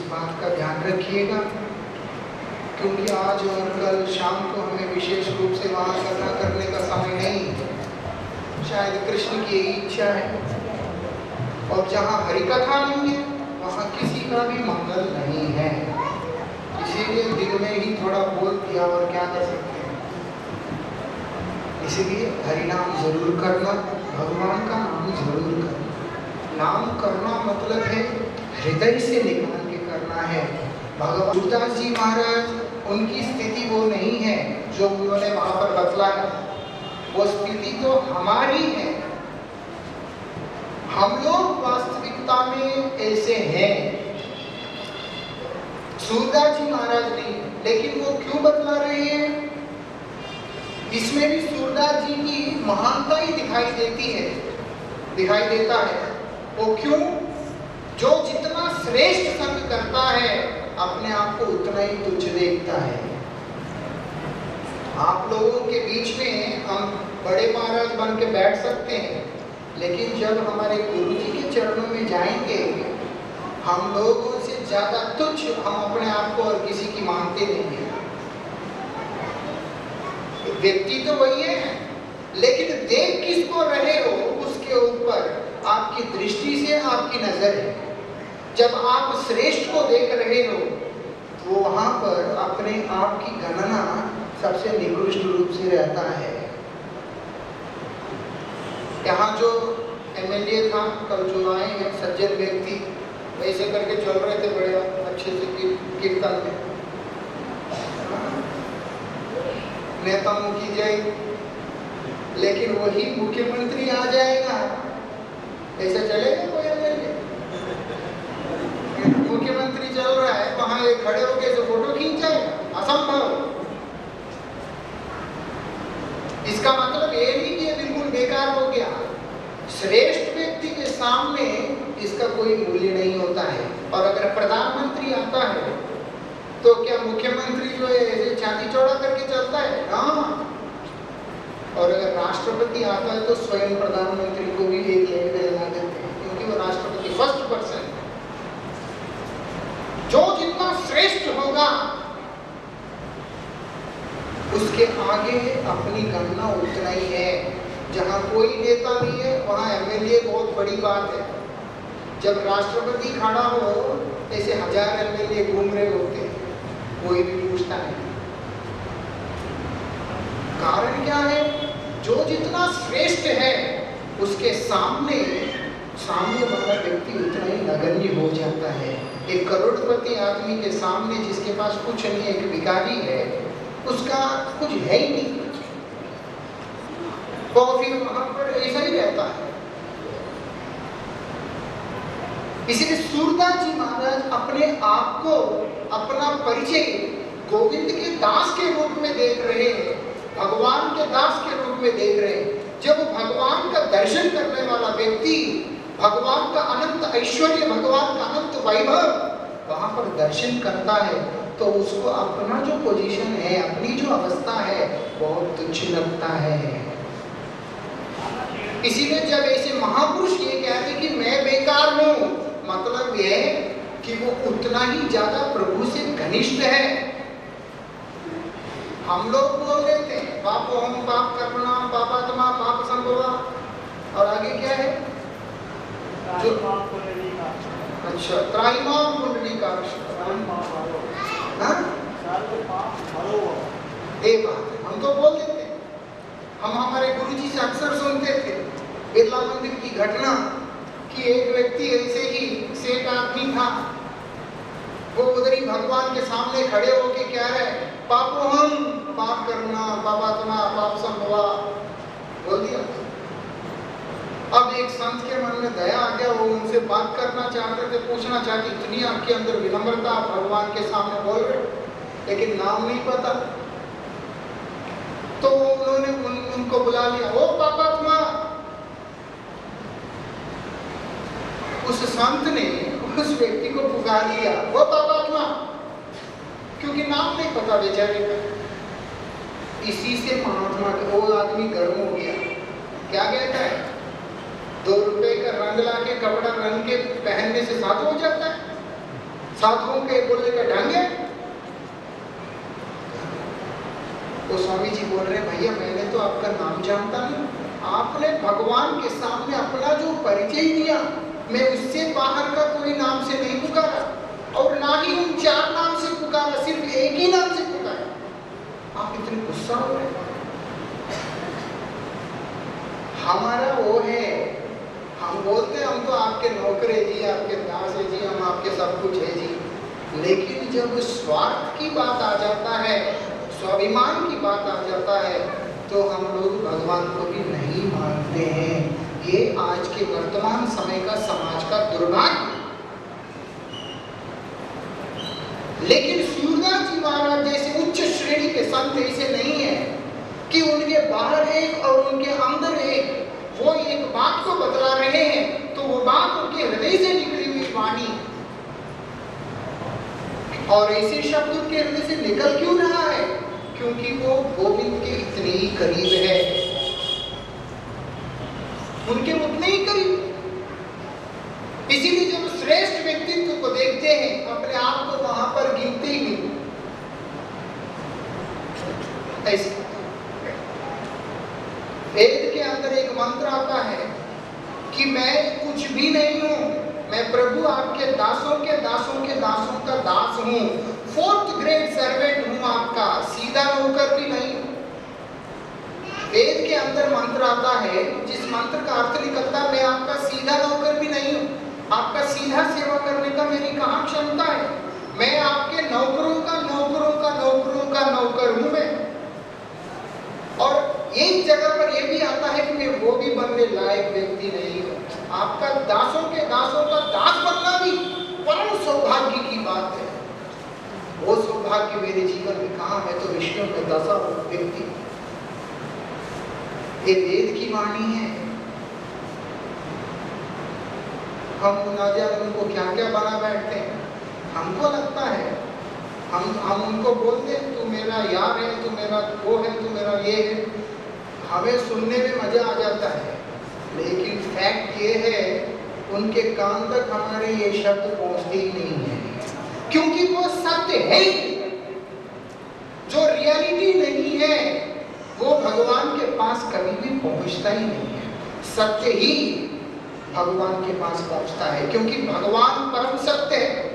बात का ध्यान रखिएगा, क्योंकि आज और कल शाम को हमें विशेष रूप से वहाँ करना करने का समय नहीं है। शायद कृष्ण की यही इच्छा है, और जहाँ हरि कथा नहीं है वहाँ किसी का भी मंगल नहीं है। इसीलिए दिन में ही थोड़ा बोल दिया, और क्या कर सकते हैं। इसीलिए हरि नाम जरूर करना, भगवान का नाम जरूर करना। नाम करना मतलब है हृदय से निकाल के करना है। भगवान सूरदास जी महाराज, उनकी स्थिति वो नहीं है जो उन्होंने वहां पर बतलाया। वो स्थिति तो हमारी है। हम लोग वास्तविकता में ऐसे हैं। सूरदास जी महाराज नहीं, लेकिन वो क्यों बतला रहे हैं? इसमें भी सूरदास जी की महानता ही दिखाई देती है, दिखाई देता है। वो क्यों? जो जितना श्रेष्ठ संग करता है अपने आप को उतना ही तुच्छ देखता है। आप लोगों के बीच में हम बड़े महाराज बन के बैठ सकते हैं, लेकिन जब हमारे गुरु जी के चरणों में जाएंगे, हम लोगों से ज्यादा तुच्छ हम अपने आप को और किसी की मानते नहीं है। व्यक्ति तो वही है, लेकिन देख किसको रहे हो उसके ऊपर आपकी दृष्टि से आपकी नजर है। जब आप श्रेष्ठ को देख रहे हो तो वहां पर अपने आप की गणना सबसे निकृष्ट रूप से रहता है। यहाँ जो एमएलए था, कल जो आए हैं सज्जन व्यक्ति, वैसे करके चल रहे थे बड़े अच्छे से कीर्तन में, नेता मुखी जय, लेकिन वही मुख्यमंत्री आ जाएगा, ऐसा चलेगा कोई एमएलए? मुख्यमंत्री चल रहा है, वहां एक खड़े होके जो फोटो खींच जाएगा, असंभव। इसका मतलब ये नहीं कि ये बिल्कुल बेकार हो गया। श्रेष्ठ व्यक्ति के सामने इसका कोई मूल्य नहीं होता है। और अगर प्रधानमंत्री आता है तो क्या मुख्यमंत्री जो है ऐसे छाती चौड़ा करके चलता है? हाँ। और अगर राष्ट्रपति आता है तो स्वयं प्रधानमंत्री को भी एक लेन में लगा देते हैं, क्योंकि वो राष्ट्रपति फर्स्ट पर्सन है। जो जितना श्रेष्ठ होगा उसके आगे अपनी गणना उतना ही है। जहां कोई नेता नहीं है वहां एमएलए बहुत बड़ी बात है। जब राष्ट्रपति खड़ा हो, ऐसे 1000 एमएलए घूम रहे होते हैं, कोई भी पूछता नहीं। कारण क्या है? जो जितना श्रेष्ठ है उसके सामने वाला व्यक्ति उतना ही नगण्य हो जाता है। एक करोड़पति आदमी के सामने जिसके पास कुछ नहीं, एक भिखारी है, उसका कुछ है ही नहीं, तो फिर वहां पर ऐसा ही रहता है। इसीलिए सूरदास जी महाराज अपने आप को, अपना परिचय गोविंद के दास के रूप में देख रहे हैं, भगवान के दास के रूप में देख रहे हैं। जब भगवान का दर्शन करने वाला व्यक्ति भगवान का अनंत ऐश्वर्य, भगवान का अनंत वैभव वहां पर दर्शन करता है, तो उसको अपना जो पोजीशन है, अपनी जो अवस्था है, बहुत तुच्छ लगता है। इसीलिए जब ऐसे महापुरुष ये कहते कि मैं बेकार हूं, मतलब यह है कि वो उतना ही ज्यादा प्रभु से घनिष्ठ है। हम लोग बोल देते हैं पापो हम पाप कर्मणा पापात्मा पाप संभवा, और आगे क्या है? जो अच्छा, त्राहिमाम पुंडरीकाक्ष, हम तो बोल देते हैं। हम हमारे गुरुजी से अक्सर सुनते थे बिरला मंदिर की घटना कि एक व्यक्ति ऐसे ही सेठ आदमी था, वो उधर ही भगवान के सामने खड़े होके कह रहे पापो हम पाप करना पापात्मा पाप संभवा, बोल दिया। अब एक संत के मन में दया आ गया, वो उनसे बात करना चाहते थे, पूछना चाहते, इतनी आपके अंदर विनम्रता, भगवान के सामने बोल रहे, लेकिन नाम नहीं पता। तो उन्होंने उनको बुला लिया, ओ पापात्मा। उस संत ने उस व्यक्ति को पुकार लिया, वो पापात्मा, क्योंकि नाम नहीं पता बेचारे का। इसी से महात्मा वो आदमी गर्म हो गया। क्या कहता है? 2 रुपए का रंग लाके कपड़ा रंग के पहनने से साधु हो जाता है? साधुओं के बोलने का ढंग है। तो स्वामी जी बोल रहे भैया मैंने तो आपका नाम जानता नहीं, आपने भगवान के सामने अपना जो परिचय दिया मैं उससे बाहर का कोई नाम से नहीं पुकारा और ना ही उन 4 नाम से पुकारा, सिर्फ एक ही नाम से पुकारा। आप इतने गुस्सा हो रहे हैं? हमारा वो है, हम बोलते हम तो आपके नौकर है जी, आपके दास है जी, हम आपके सब कुछ है जी, लेकिन जब स्वार्थ की बात आ जाता है, स्वाभिमान की बात आ जाता है, तो हम लोग भगवान को भी नहीं मानते हैं। ये आज के वर्तमान समय का समाज का दुर्भाग्य। लेकिन सूरदास जी महाराज जैसे उच्च श्रेणी के संत ऐसे नहीं है कि उनके बाहर एक और उनके अंदर एक, वो एक बात को बतला रहे हैं तो वो बात उनके हृदय से निकली हुई वाणी, और ऐसे शब्द उनके हृदय से निकल क्यों रहा है? क्योंकि वो गोविंद के इतने ही करीब है, उनके उतने ही करीब। इसीलिए जब श्रेष्ठ व्यक्तित्व को देखते हैं अपने आप को वहां पर गिनते ही नहीं। ऐसे वेद के अंदर एक मंत्र आता है कि मैं कुछ भी नहीं हूं, मैं प्रभु आपके दासों के दासों के दासों का दास हूं, 4th ग्रेड सर्वेंट हूं आपका, सीधा नौकर भी नहीं। वेद के अंदर मंत्र आता है जिस मंत्र का अर्थ निकलता मैं आपका सीधा नौकर भी नहीं हूं, आपका सीधा सेवा करने का मेरी कहां क्षमता है, मैं आपके नौकरों का नौकरों का नौकरों का नौकर हूं मैं। और एक जगह पर यह भी आता है कि मैं वो भी बनने लायक व्यक्ति नहीं हूं, आपका दासों के दासों का दास बनना भी परम सौभाग्य की बात है। वो सौभाग्य मेरे जीवन में कहां? मैं तो विष्णु में दसा व्यक्ति। ये वेद की वाणी है। हम ना जाने उनको क्या क्या बना बैठते हैं। हमको लगता है हम उनको बोलते हैं तू मेरा यार है, तू मेरा वो है, तू मेरा ये है, हमें सुनने में मजा आ जाता है, लेकिन फैक्ट ये है उनके कान तक हमारे ये शब्द पहुंचते ही नहीं है, क्योंकि वो सत्य है। जो रियलिटी नहीं है वो भगवान के पास कभी भी पहुंचता ही नहीं है। सत्य ही भगवान के पास पहुंचता है, क्योंकि भगवान परम सत्य है।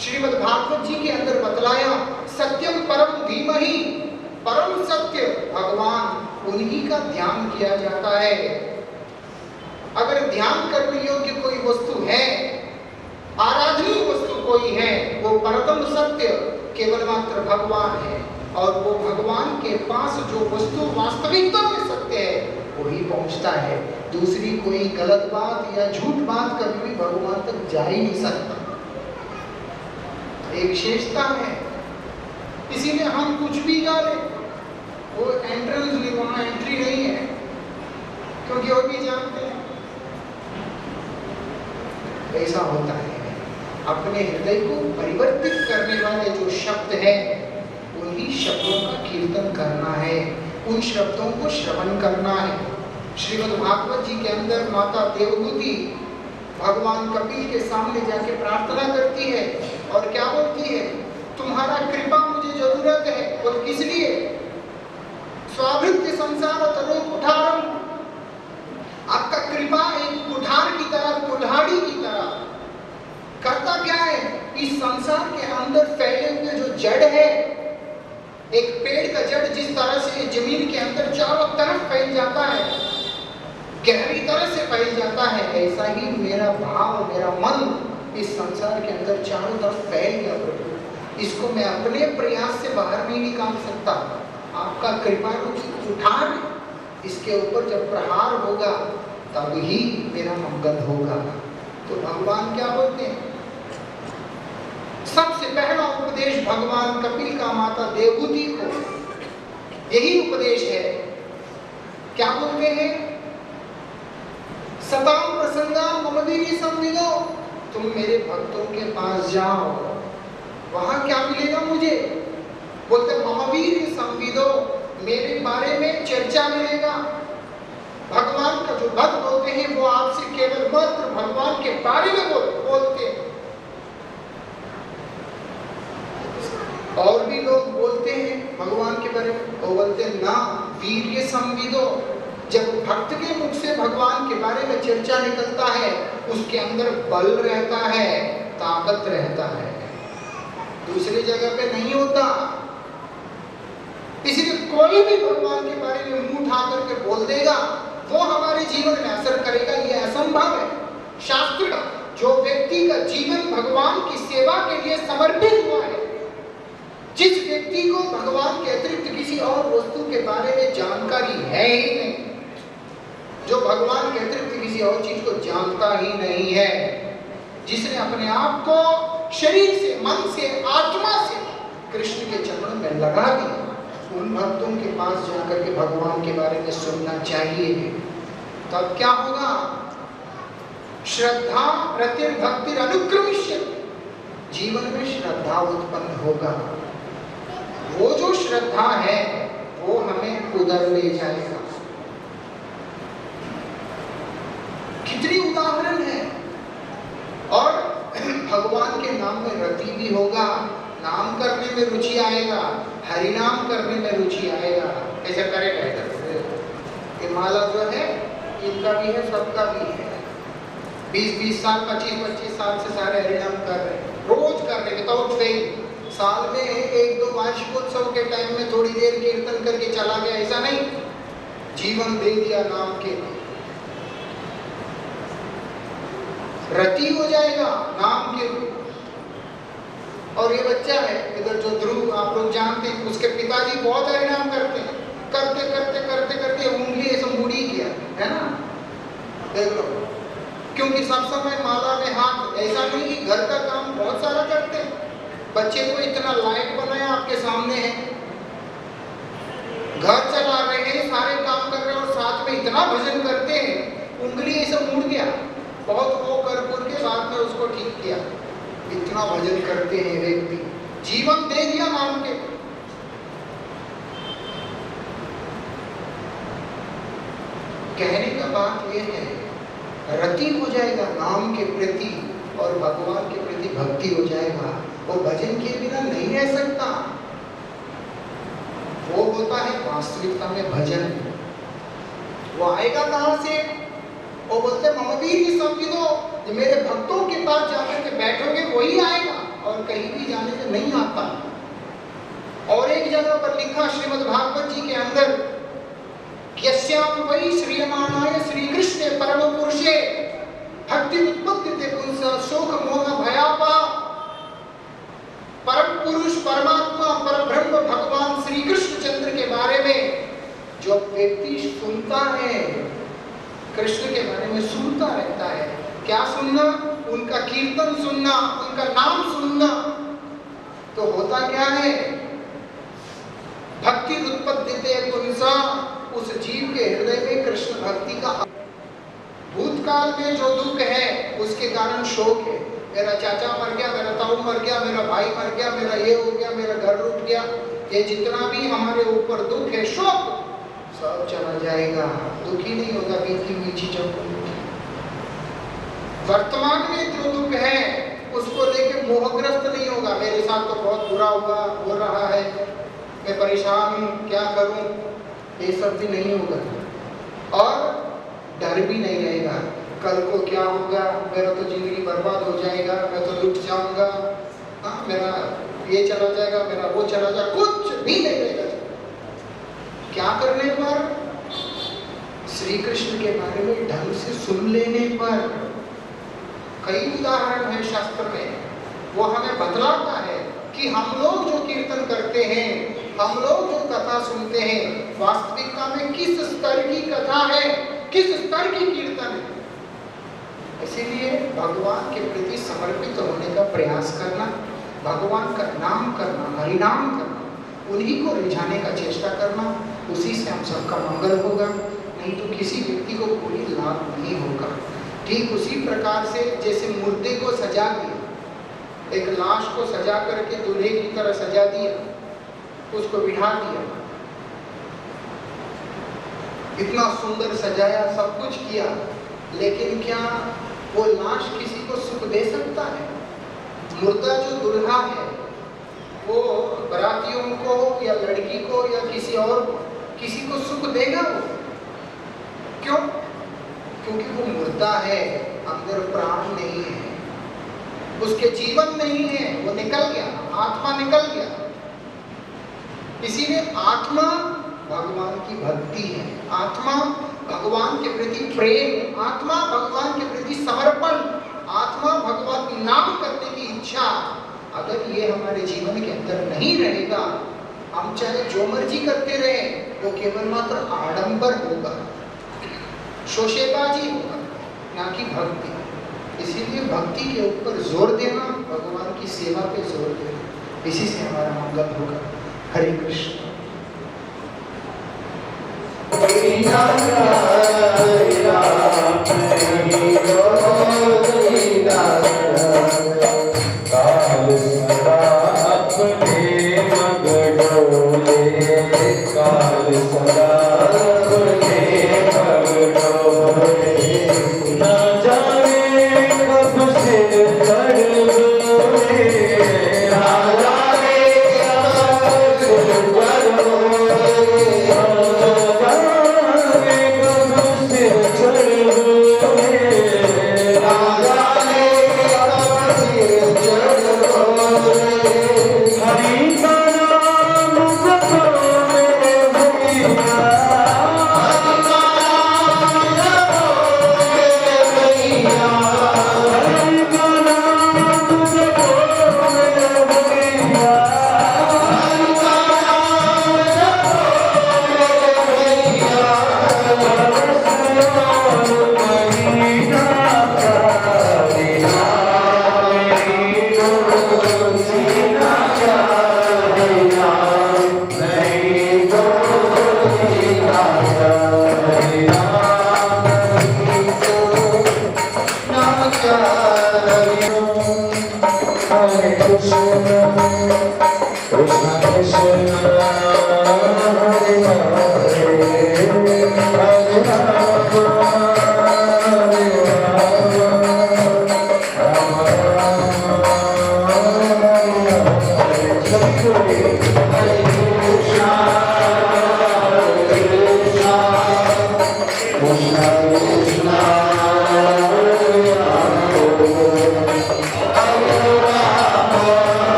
श्रीमद् भागवत जी के अंदर बतलाया सत्यम परम धीमहि, परम सत्य भगवान, उन्हीं का ध्यान किया जाता है। अगर ध्यान करने योग्य कोई वस्तु है, आराधनीय वस्तु कोई है, वो परतम सत्य केवल मात्र भगवान है, और वो भगवान के पास जो वस्तु वास्तविकता में सत्य है वही पहुंचता है। दूसरी कोई गलत बात या झूठ बात कभी भी भगवान तक जा ही नहीं सकता। एक विशेषता है, इसीलिए हम कुछ भी डालें वो एंट्रेंस नहीं, वहां एंट्री नहीं है, क्योंकि वो भी जानते हैं ऐसा होता है। अपने हृदय को परिवर्तित करने वाले जो शब्द है उन्हीं शब्दों का कीर्तन करना है, उन शब्दों को श्रवण करना है। श्रीमद् भागवत जी के अंदर माता देवहूति भगवान कपिल के सामने जाके प्रार्थना करती है और क्या बोलती है? तुम्हारा कृपा मुझे जरूरत है। और किस लिए? स्वाभृत्य संसार तरो कुठारम, आपका कृपा एक कुठार की तरह, कुल्हाड़ी की तरह करता क्या है? इस संसार के अंदर फैले हुए जो जड़ है, एक पेड़ का जड़ जिस तरह से जमीन के अंदर चारों तरफ फैल जाता है, गहरी तरह से फैल जाता है, ऐसा ही मेरा भाव, मेरा मन इस संसार के अंदर चारों तरफ फैल गया प्रभु। इसको मैं अपने प्रयास से बाहर नहीं निकाल सकता। आपका कृपा रूपी कुठार, इसके ऊपर जब प्रहार होगा तब ही मेरा मंगल होगा। तो भगवान क्या बोलते हैं? सबसे पहला उपदेश भगवान कपिल का माता देवहूति को यही उपदेश है। क्या बोलते हैं? सताम प्रसंगा ममवीरी संविदो, तुम मेरे भक्तों के पास जाओ, वहां क्या मिलेगा मुझे? बोलते ममवीरी संविदो, मेरे बारे में चर्चा मिलेगा। भगवान का जो भक्त होते हैं वो आपसे केवल मात्र भगवान के बारे में बोलते हैं। भगवान के बारे में? वो बोलते ना, वीर्य संविदो। जब भक्त के मुख से भगवान के बारे में चर्चा निकलता है, उसके अंदर बल रहता है, ताकत रहता है, दूसरी जगह पे नहीं होता। इसलिए कोई भी भगवान के बारे में मुंह उठा करके बोल देगा, वो हमारे जीवन में असर करेगा, ये असंभव है। शास्त्र, जो व्यक्ति का जीवन भगवान की सेवा के लिए समर्पित हुआ है, जिस व्यक्ति को भगवान के अतिरिक्त किसी और वस्तु के बारे में जानकारी है ही नहीं, जो भगवान के अतिरिक्त किसी और चीज को जानता ही नहीं है, जिसने अपने आप को शरीर से, मन से, आत्मा से कृष्ण के चरणों में लगा दिया, उन भक्तों के पास जाकर के भगवान के बारे में सुनना चाहिए। तब क्या होगा? श्रद्धा प्रतिर्भक्ति अनुक्रमिष्य, जीवन में श्रद्धा उत्पन्न होगा। वो जो श्रद्धा है वो हमें उधर ले जाएगा। कितनी उदाहरण है। और भगवान के नाम में रति भी होगा, नाम करने में रुचि आएगा, हरिनाम करने में रुचि आएगा। ऐसा करेगा ये माला जो है इनका भी है, सबका भी है। 20-20 साल, 25-25 साल से सारे हरिनाम कर रहे हैं, रोज कर रहे हैं विदाउट फेल। साल में 1-2 वार्षिकोत्सव के टाइम में थोड़ी देर कीर्तन करके चला गया, ऐसा नहीं, जीवन दे दिया नाम के लिए। रति हो जाएगा नाम के। और ये बच्चा है इधर जो ध्रुव, आप लोग जानते हैं, उसके पिताजी बहुत हरिनाम करते हैं, करते करते करते करते उंगली ऐसा मुड़ी गया है ना, देख लो। क्योंकि सब समय माला में हाथ, ऐसा नहीं कि घर का काम बहुत सारा करते हैं। बच्चे को इतना लायक बनाया, आपके सामने है, घर चला रहे हैं, सारे काम कर रहे हैं और साथ में इतना भजन करते हैं, उंगली ऐसा मुड़ गया, बहुत वो कर के बाद में उसको ठीक किया। इतना भजन करते हैं व्यक्ति, जीवन दे दिया नाम के। कहने का बात यह है, रति हो जाएगा नाम के प्रति और भगवान के प्रति भक्ति हो जाएगा। वो भजन के बिना नहीं रह सकता। वो होता है वास्तविकता में भजन। वो आएगा कहां से? वो बोलते मम वीर्य संविदो, मेरे भक्तों के पास जाकर के बैठोगे वही आएगा, और कहीं भी जाने से नहीं आता। और एक जगह पर लिखा श्रीमद् भागवत जी के अंदर, यस्याम वै श्रीयमाणाय श्री कृष्णे परम पुरुषे भक्ति उत्पत्ति पुंस शोक मोह भयापा। परम पुरुष, परमात्मा, परब्रह्म भगवान श्री कृष्ण चंद्र के बारे में जो व्यक्ति सुनता है, कृष्ण के बारे में सुनता रहता है। क्या सुनना? उनका कीर्तन सुनना, उनका नाम सुनना। तो होता क्या है? भक्ति उत्पत्ति पुंसा, उस जीव के हृदय में कृष्ण भक्ति का। भूतकाल में जो दुख है उसके कारण शोक है, मेरा चाचा मर गया, मेरा ताऊ मर गया, मेरा भाई मर गया, मेरा ये हो गया, मेरा घर रुक गया, ये जितना भी हमारे ऊपर दुख है, शोक, सब चला जाएगा, दुखी नहीं होगा बीती हुई चीजों को। वर्तमान में जो दुख है उसको लेके मोहग्रस्त नहीं होगा, मेरे साथ तो बहुत बुरा हुआ, हो रहा है, मैं परेशान हूँ, क्या करूँ, ये सब भी नहीं होगा। और डर भी नहीं रहेगा, कल को क्या होगा, मेरा तो जिंदगी बर्बाद हो जाएगा, मैं तो लुट जाऊंगा, मेरा ये चला जाएगा, मेरा वो चला जाएगा, कुछ भी नहीं रहेगा। क्या करने पर? श्री कृष्ण के बारे में ढंग से सुन लेने पर। कई उदाहरण है शास्त्र में, वो हमें बतलाता है कि हम लोग जो कीर्तन करते हैं, हम लोग जो कथा सुनते हैं, वास्तविकता में किस स्तर की कथा है, किस स्तर की कीर्तन है। इसीलिए भगवान के प्रति समर्पित होने का प्रयास करना, भगवान का नाम करना, हरिनाम करना, उन्हीं को रिझाने का चेष्टा करना, उसी से हम सबका मंगल होगा, नहीं तो किसी व्यक्ति को कोई लाभ नहीं होगा। ठीक उसी प्रकार से जैसे मुर्दे को सजा दिया, एक लाश को सजा करके दूल्हे की तरह सजा दिया, उसको बिठा दिया, इतना सुंदर सजाया, सब कुछ किया, लेकिन क्या वो लाश किसी को सुख दे सकता है? मुर्दा जो दूल्हा है वो बरातियों को या लड़की को या किसी और को, किसी को सुख देगा वो? क्यों? क्योंकि वो मुर्दा है, अंदर प्राण नहीं है, उसके जीवन नहीं है, वो निकल गया, आत्मा निकल गया। इसीलिए आत्मा भगवान की भक्ति है, आत्मा भगवान के प्रति प्रेम, आत्मा भगवान के प्रति समर्पण, आत्मा भगवान की नाम करने की इच्छा। अगर ये हमारे जीवन के अंदर नहीं रहेगा, हम चाहे जो मर्जी करते रहे, वो केवल मात्र आडंबर होगा, शोशेबाजी होगा, ना कि भक्ति। इसीलिए भक्ति के ऊपर जोर देना, भगवान की सेवा पे जोर देना, इसी से हमारा मंगल होगा। हरे कृष्ण।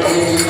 Hare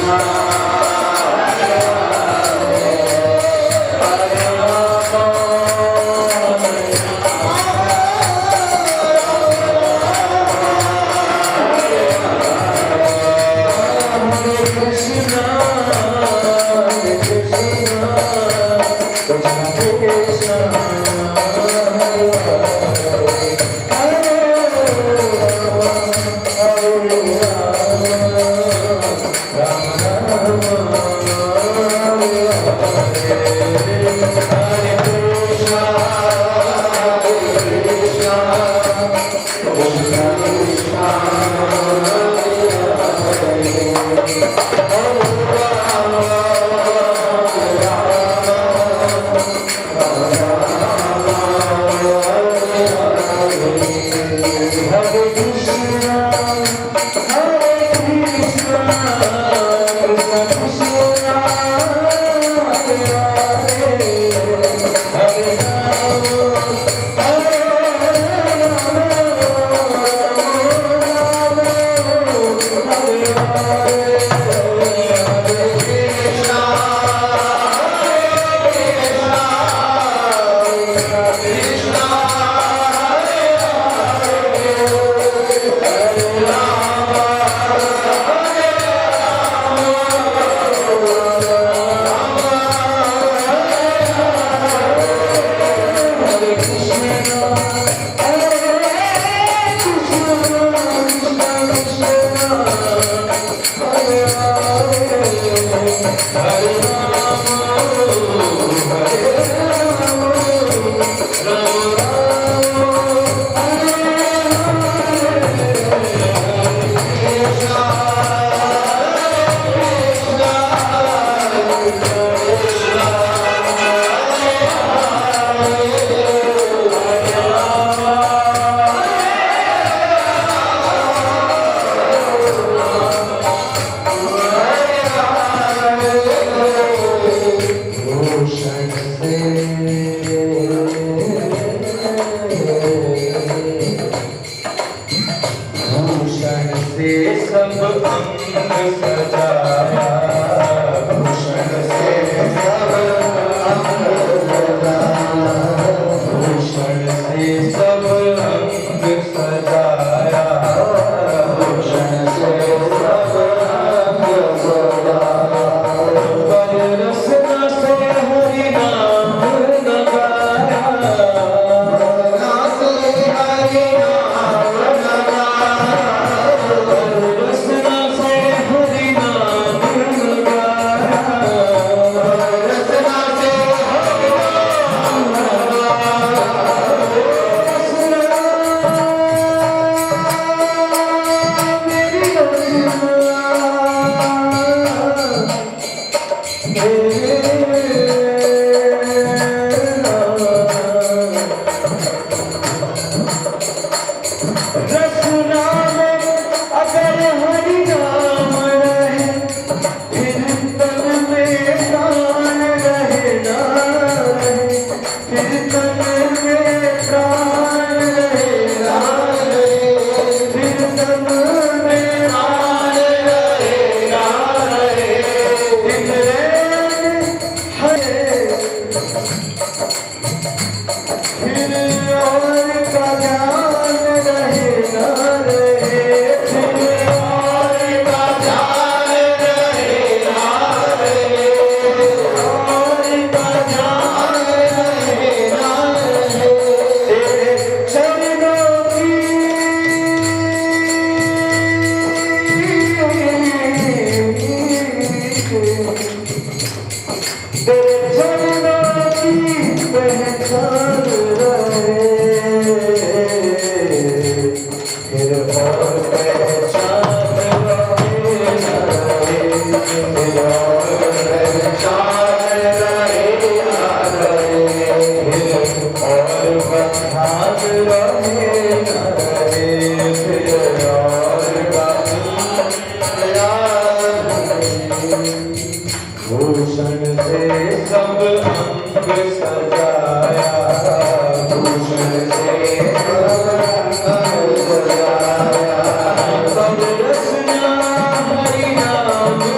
Rama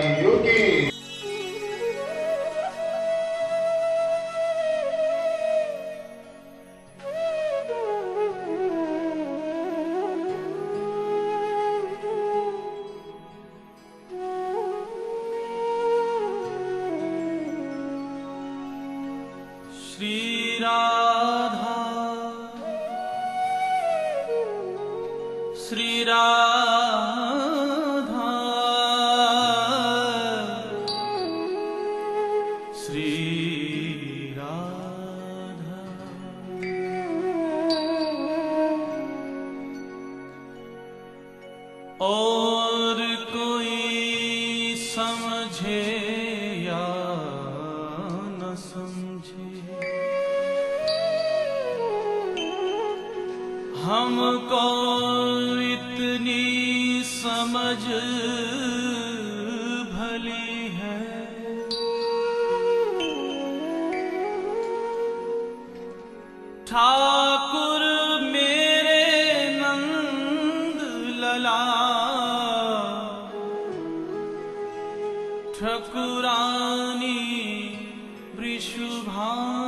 बिहारियों की। श्री राधा श्री राधा श्री राधा। और कोई समझे या न समझे, हमको इतनी समझ भली है, ठाकुर मेरे नंद लला, ठकुरानी वृषभान।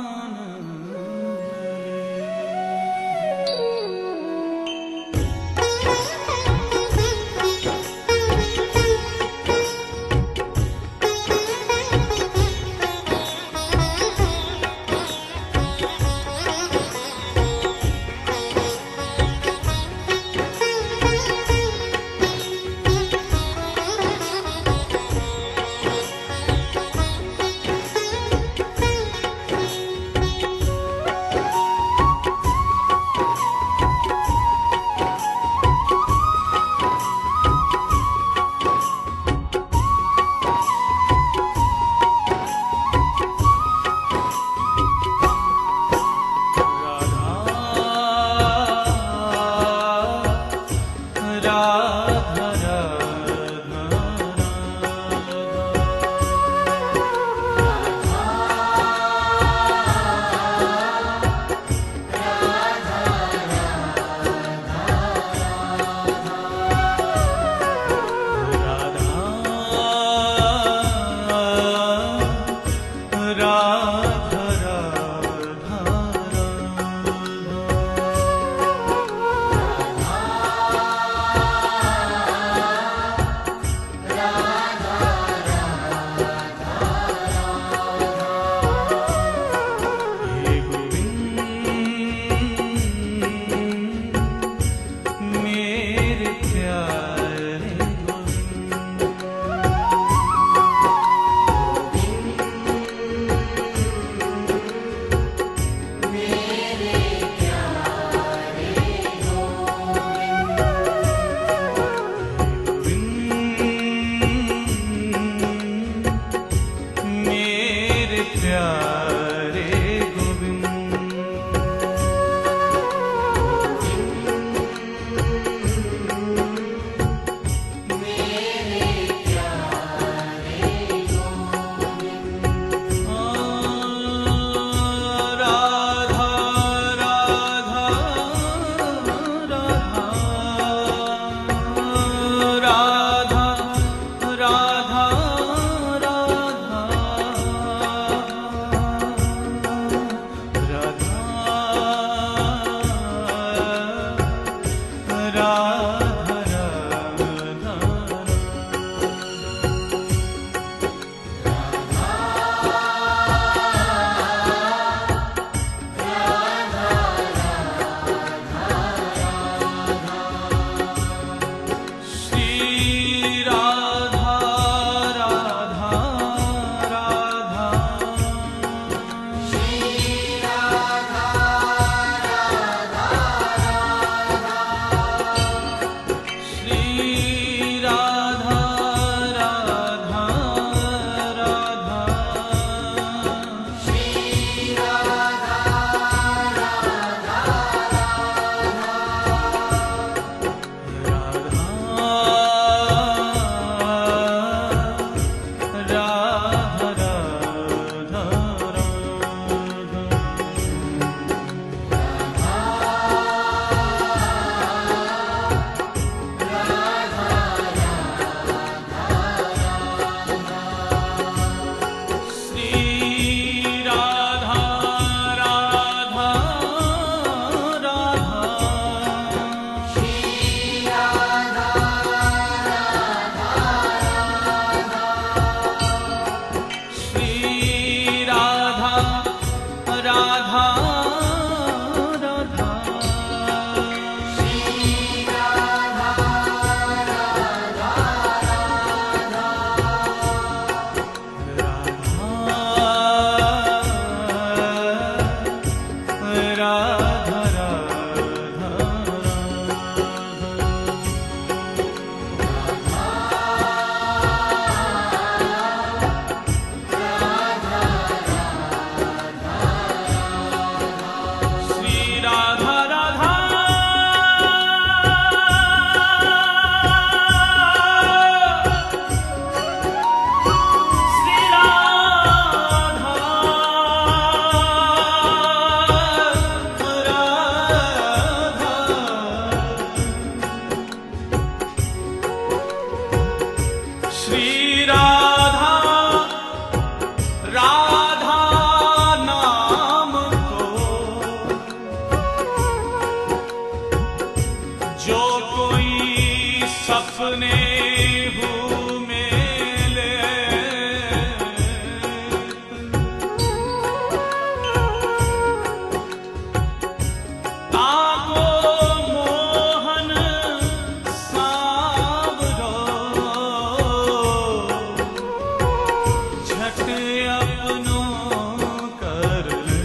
सट अपनों कर ले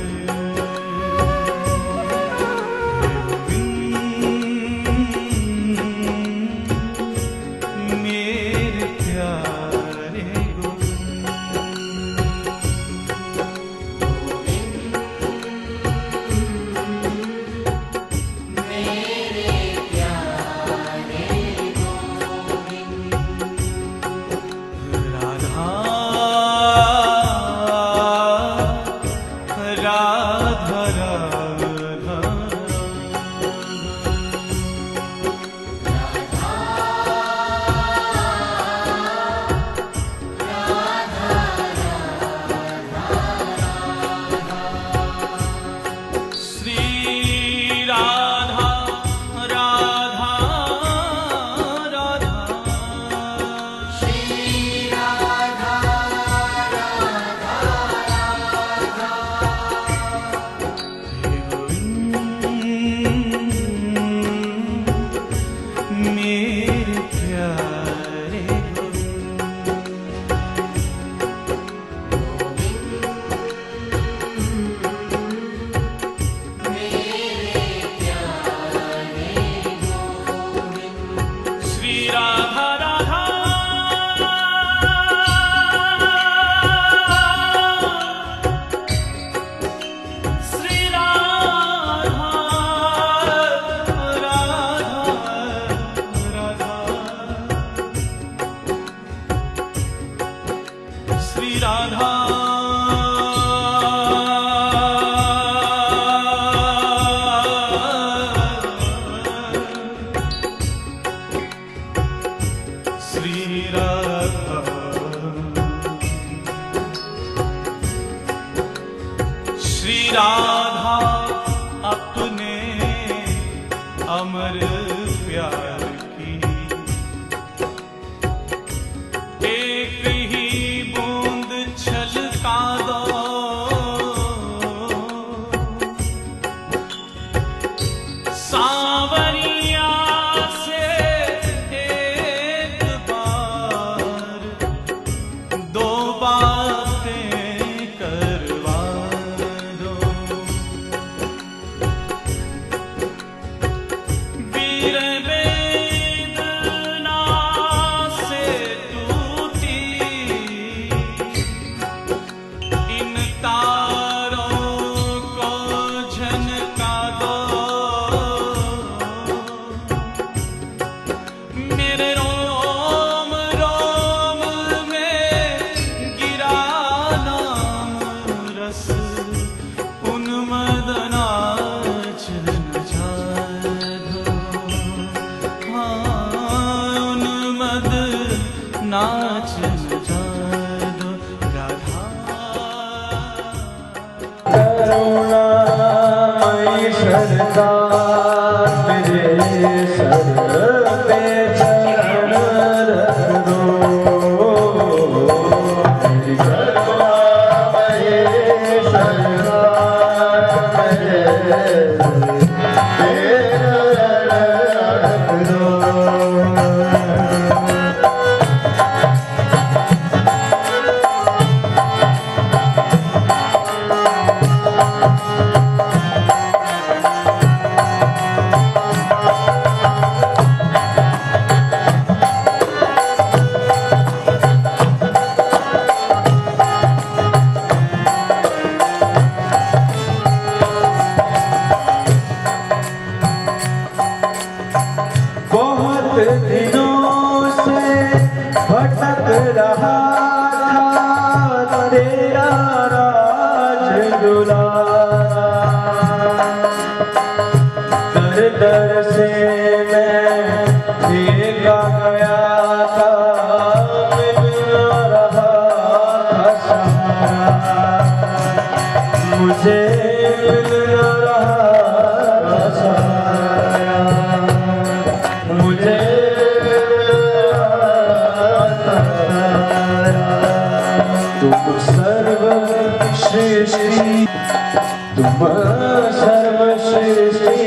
मेरे प्यारे राधा राधा राधा श्री राधा राधा राधा मेरे प्यारे श्री राधा राधा श्री राधा राधा श्री राधा श्री राधा श्री राधा अपने अमर प्यार की एक ही बूंद छलका दो सांवरिया से एक बार दो बातें करवा दो वीर वेदना से टूटी इन तारों को झनका दो मेरे रोम रोम में गिरा नाम रस उन्मद नाच जादो उन्मद नाच जादो राधा करुणामयी सरकार मेरे सर पे चरण रख दो मेरी करुणामयी सरकार मेरे पे चरण रख दो बहुत दिनों से भटक रहा था तेरा राज दुलारा दर दर से मैं भीगा गया था मिल रहा था सहारा मुझे मिल रहा था सहारा मुझे तुम सर्वश्रेष्ठी तुम सर्वश्रेष्ठी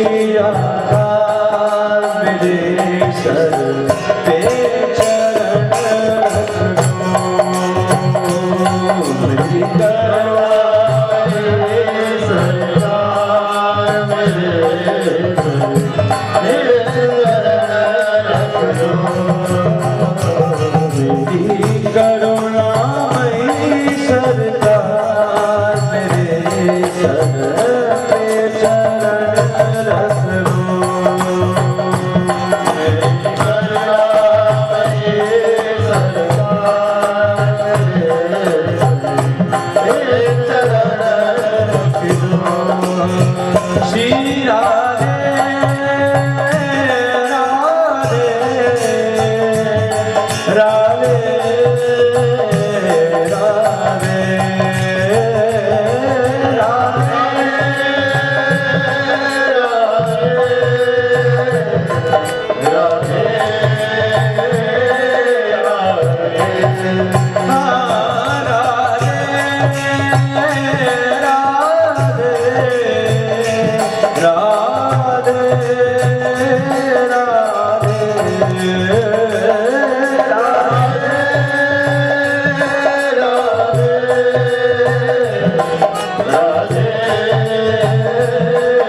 आधार मेरे सर पे चरण रख दो राधे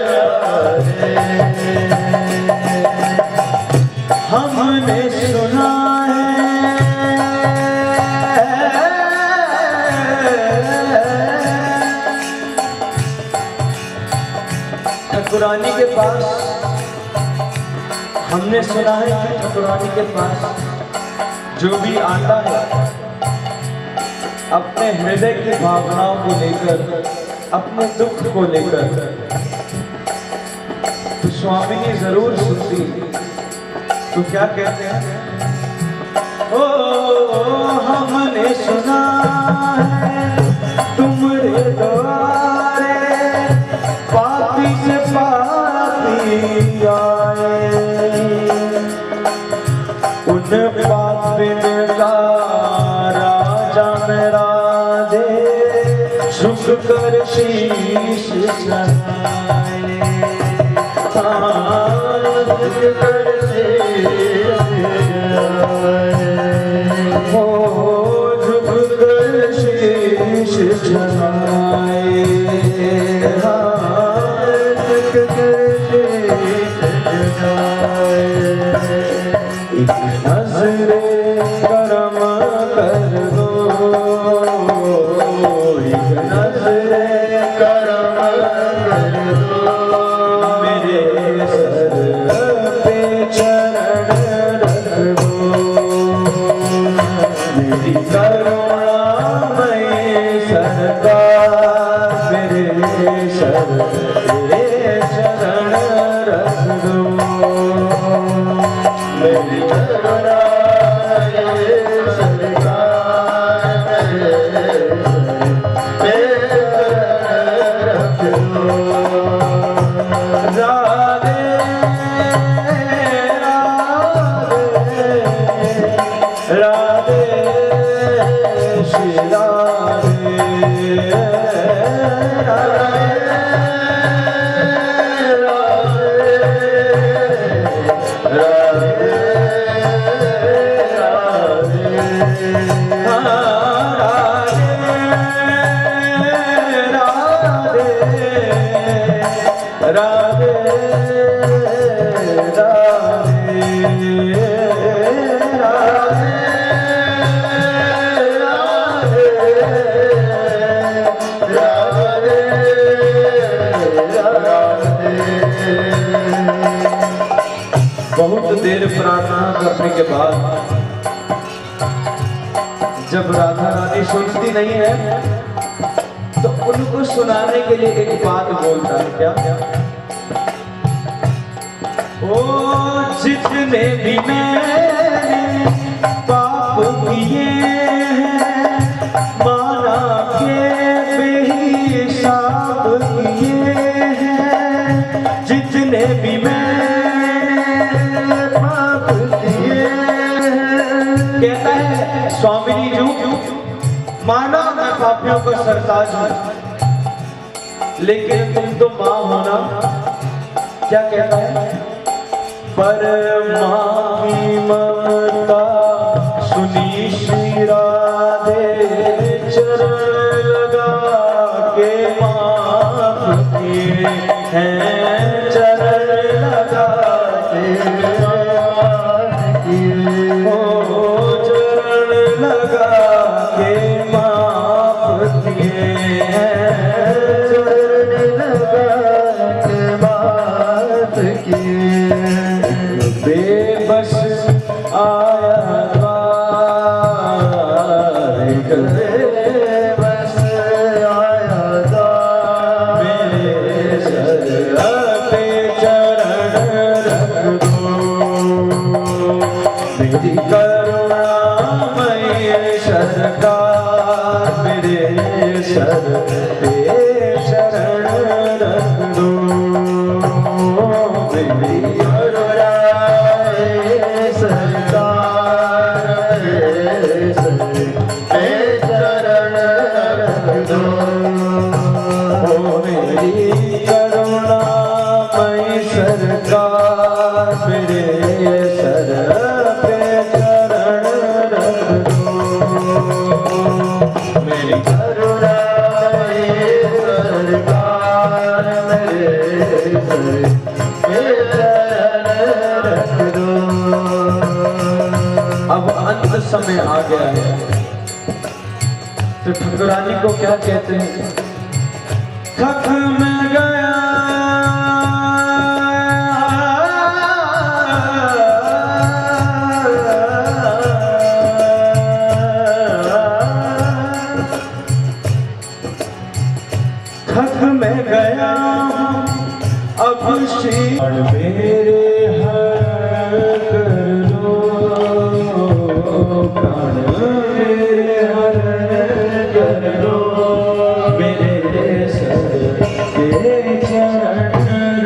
राधे। हमने सुना ठाकुरानी के पास, हमने सुना है कि ठाकुरानी के पास जो भी आता है अपने हृदय की भावनाओं को लेकर, अपने दुख को लेकर, तो स्वामिनी जरूर सुनती। तो क्या कहते हैं? ओ हमने सुना है तुम्हारे द्वारे पापी से पापी आए, उन पापिन का राजा में राधे सुख कर शीश चढ़ाए। सुख कर हो झुक कर शीश चढ़ाए। एक नजरे करम कर दो, एक नजरे करम कर दो, मेरे सर पे चरण रख दो। मेरी करुणामयी सरकार मेरे सर पे चरण रख दो। मेरी करुणामयी सरकार मेरे रख दो। राधे राधे राधे श्री राधे राधे राधे बहुत देर प्रार्थना करने के बाद जब राधा रानी सुनती नहीं है तो उनको सुनाने के लिए एक बात बोलता है। क्या? ओ जितने भी मैंने पाप किए हैं, माना के बेहिसाब किए हैं, जितने भी मैंने पाप किए हैं। कहता है स्वामिनी जी, माना मैं पापियों का सरताज हूं, लेकिन तुम तो मां हो ना। क्या कहता है? पर मां की ममता सुनी श्री राधे, चरण लगा के माफ किए हैं, चरण लगा के माफ किए, ओ चरण लगा के माफ किए हैं, चरण लगा के माफ किए। बेबस आया बेबस आया मेरे सर पे चरण रख दो। मेरी करुणामयी सरकार मेरे सर पे चरण रख दो। मेरी करुणामयी सरकार मेरे सर पे चरण रख दो। मेरी करुणामयी सरकार मेरे सर पे चरण रख दो। मेरी करुणामयी तो ठकुरानी को क्या कहते हैं? थक मैं गया थक मैं गया अब शीर मेरे हर कर लो प्राण मेरे हर कर लो मेरे सर के चरण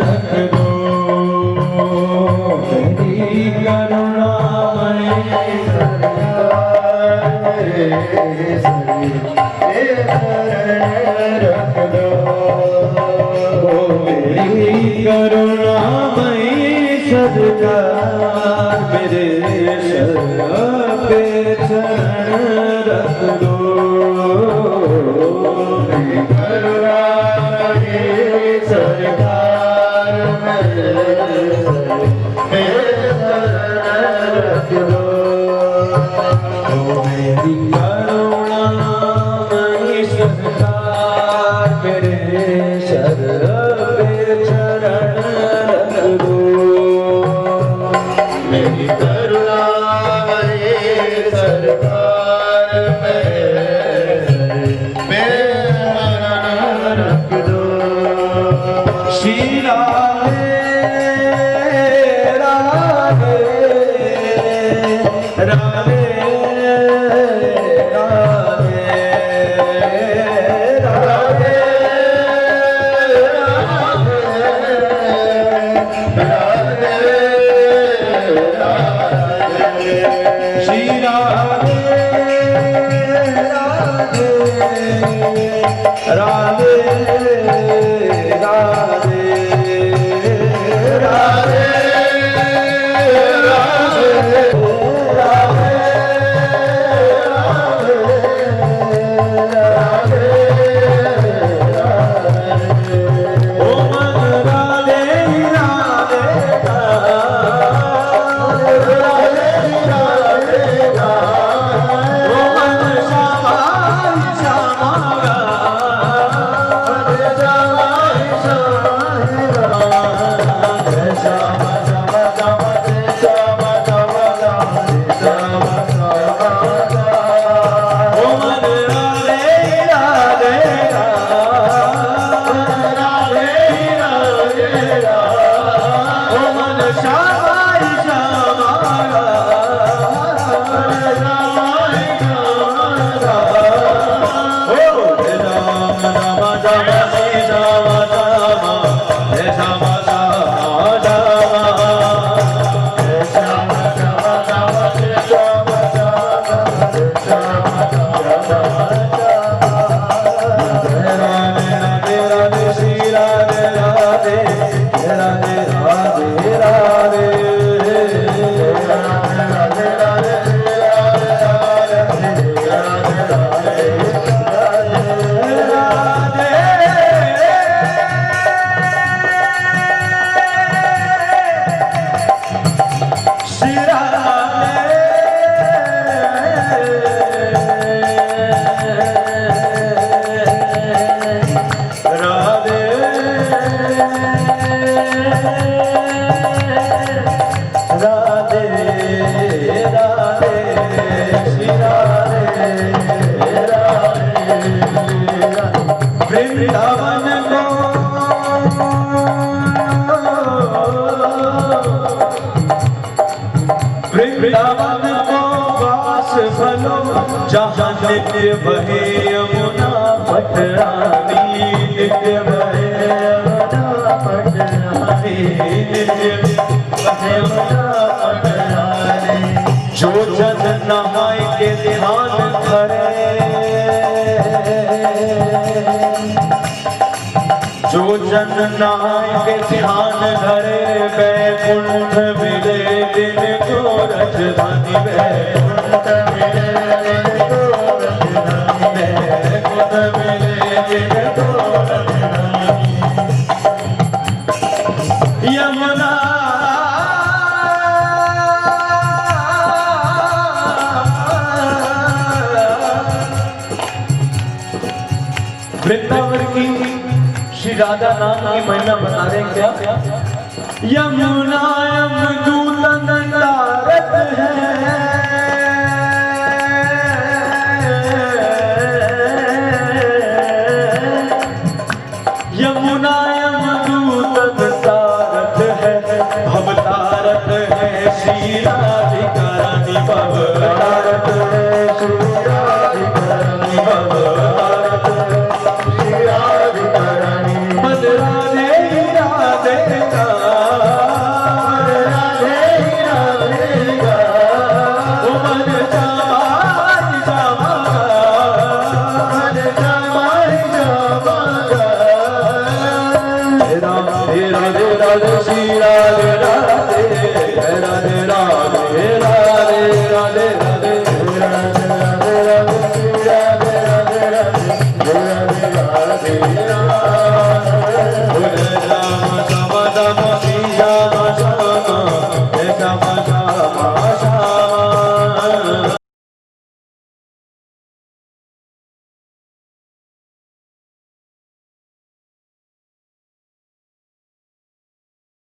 रख दो मेरी करुणामय सरकार मेरे सर के चरण रख दो मेरी करुणामयी सरकार मेरे सर पे चरण रख दो मेरी करुणामयी सरकार मेरे चरण रख दो मेरी करुणामयी सरकार मेरे सर पे चरण रख दो मेरी करुणामयी सरकार पे चरण रख दो श्री राधे राधे राधे वृंदावन को वास फलो जहाँ नित्य बहे यमुना पटरानी नित्य बहे यमुना पटरानी नित्य बहे यमुना पटरानी जो जन नहाय के ध्यान करे जो जन नहाय के ध्यान धरे बैकुंठ मिले दिन को राजधानी बैकुंठ मिले दिन को राजधानी बैकुंठ मिले दिन को राजधानी यमुना वृंदावन की श्री राधा नाम की महिमा बता रहे हैं क्या? यमुना यमदूत नंदारत है